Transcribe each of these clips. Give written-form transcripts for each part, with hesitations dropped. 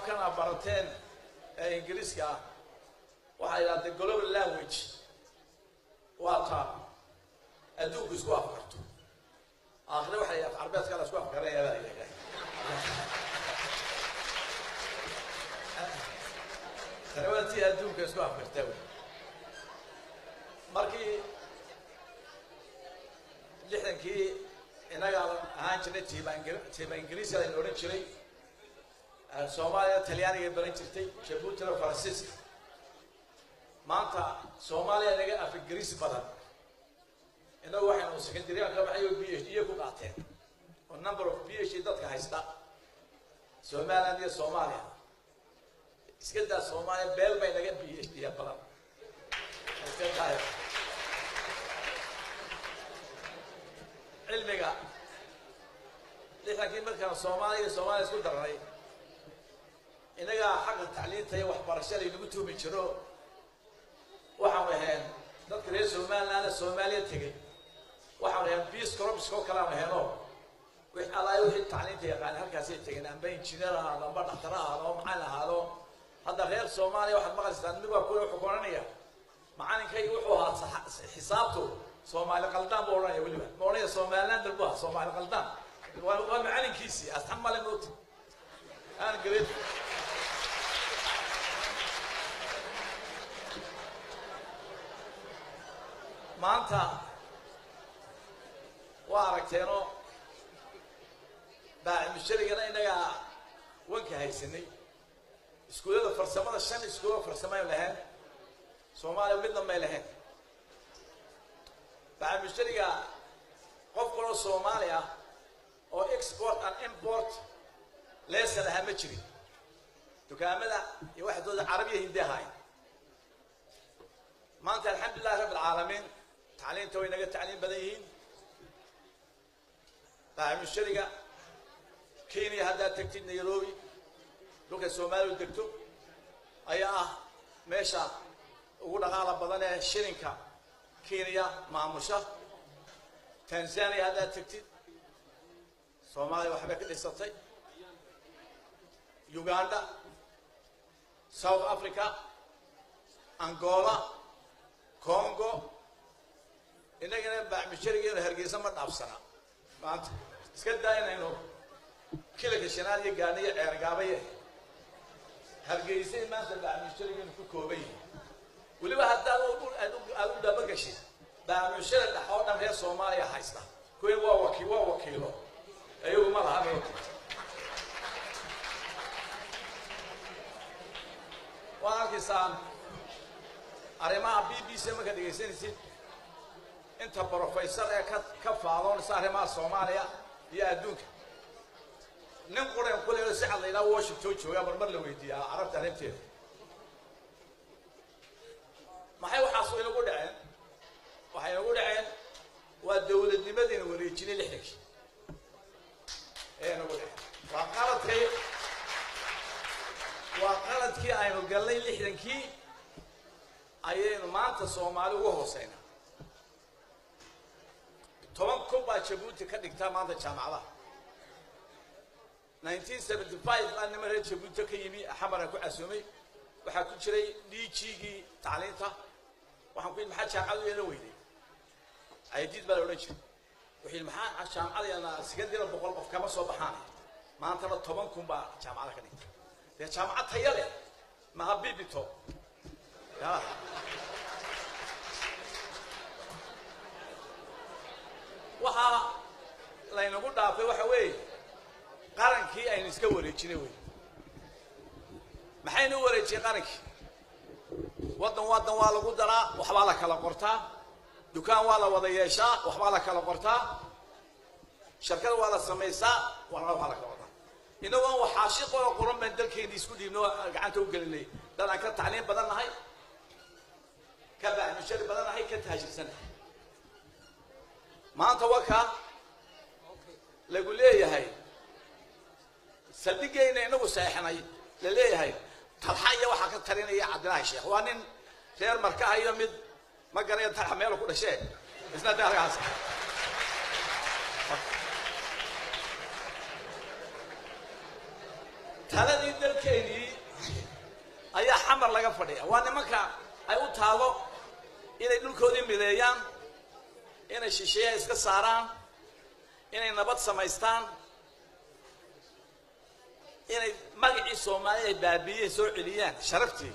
afkan barateen ee Ingiriiska waxa yiraahdaa global language waa taa adduunku isku afkarto aakhire waxa ay Carabeedka la isku afkaraya baa ilaahay tarawati adduunka isku afkartaa markii lixdankii inaga ahaan jirnay tiiba Ingiriisi la oran jiray Soomaaliya Talyaaniga baran jirtay Djibouti iyo Faransiiska maanta Soomaaliya naga af Ingiriisi badan inagu waxaanu secondary ka baxay PhD ku qaateen oo number of PhD dadka haysta Soomaaliya iyo Soomaaliya iska daa Soomaaliya beel bay naga PhD badan iska daa علمك لكن مركز Soomaaliya isku daray inaga xaq tacliin tayo waxbarashada inagu tuumi jiro waxaan wahayn dadka reer Soomaaliya tagay waxaan wahayn peace corps ko kala wahayn wix alaayo wixii tacliinta yaqaan halkaas ay tageen amba engineer ah amba dhakhtar ah oo macallin ahaado hadda reer Soomaaliya waxaad maqashaan mid waa ku xukumanaya macallinkay wuxuu ahaa xisaabtu Soomaali qaldan buu oranaya waliba moonaya Soomaaliland dalba Soomaali qaldan waa macalinkiisi asxamal moot aan gareed maanta waa aragteeno baa mishariga inaga wanka haysanay iskuulada farsamada shan iskuul farsamada lahayn Soomaaliya midna ma lahayn baa mishariga qof kale Soomaaliya oo export and import leesan aha ma jirin dukaamada iyo waxdooda Carabiga Hindiyaha maanta alxamdulillah rabbil caalamiin tacliinta way naga tacliin badan yihiin baa mishariga Kenya hadda tagtid Nairobi dhulka Soomaaliya degto ayaa meesha ugu dhaqaala badan ee shilinka Kenya maamusha Tanzania hadda tagtid Soomaaliya waxba ka dhisatay Uganda South Africa Angola Congo inagana baa misharigeena Hargeysa ma dhaafsana maanta iska daayayno kila gashanaad iyo gaaniyo eergaabaye Hargeysa maanta baa misharigeena ku koobay waliba hadda aad u daba gashay baa mishariga xooggan reer Soomaaliya haysta kuwa waa wakiilo ayagu ma laha وأركيسان أريما BBC ما كده يسنسي أنت بروفيسور كفالون سارما Soomaaliya يأدوك نقول كل ساعة إلى واشنطن شو يا برمر لويديا عرفت علمتي ما حيو حصل يقول عين وحيقول عين والدولة دي مدينة وريتشيني لحنك إيه نقول عين وقالت كي أينو قال لي لحنكي أيين ما أنت Soomaali وهو سينا طبعا كوبا Djibouti كدكتا ما أنت جامعة 1975 أنا مرة Djibouti كيمي أحمر أكو أسومي وحكون شري ليشيجي تعلينته وحكون محل شامعة يلويني عيديد بالوريش وحين محل الشامعة أنا سكندري بقول في كم صباحاني ما أنت طبعا كوبا جامعة كدكتا يا جامعة هيالي ما حبيبي تو يا وها لا ينقول دافع وحوي قارن كي أي نسكوا وريتشيني وي محين وريتشي قارن كي وطن ولا قدرة وحبالك على قرطة دكان ولا وضيشة وحبالك على قرطة شركة ولا سميسة ولا وحبالك على قرطة إنه هو حاشق وقرن من ذلك يديسكودي إنه قعنته وقلني ده أنا كنت تعليم بدلنا هاي كبع مشاري بدلنا هاي كنت هاجر سنة ما توقع لقول ليه هاي صدقني إنه سايحنا لليه هاي تلحية وحكت ترينا يا عبد الله الشيخ وانين خير مركها يمد ما قريت تحمله كل شيء بس لا ده رأس taladii dalkeennii ayaa xamar laga fadhiya waa nimanka ay u taalo inay dhulkoodii mideeyaan inay shisheeya iska saaraan inay nabad samaystaan inay magacii Soomaaliya ay baabiyeen soo celiyaan sharaftii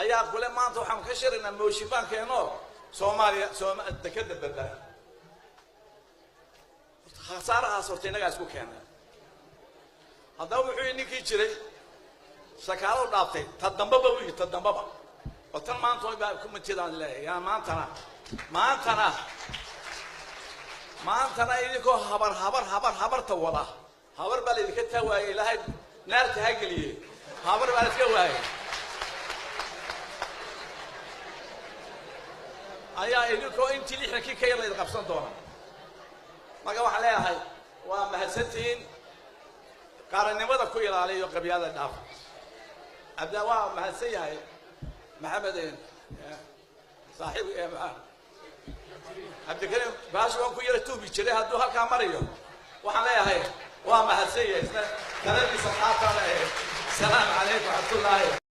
ayaa kule maanta waxaan ka shirnaa mooshibaankeeno Soomaaliya dekada badbaad khasaarahaas horta inaga isku keenay haddaba wuxuu ninkii jiray shakaalo dhaaftay tadambaba wixii tadambaba oo tan maanta way ku mintidaan leeyahay yaa maantana idinko habarta wada habar baa idinka tawaayay ilaahay naarta ha geliyay habar baa iska waayay ayaa idinko intii lixdankii ka yar la qabsan doona marka waxaan leeyahay waa mahadsantiin qaranimada ku ilaaliyo qabyaalada dhaaf abda waa mahadsan yahay maxamed saaxiib abdikarim baashu waan ku yara tuubi jiray hadduu halkaa marayo waxaan leeyahay waa mahadsan yahay taladiisa qaata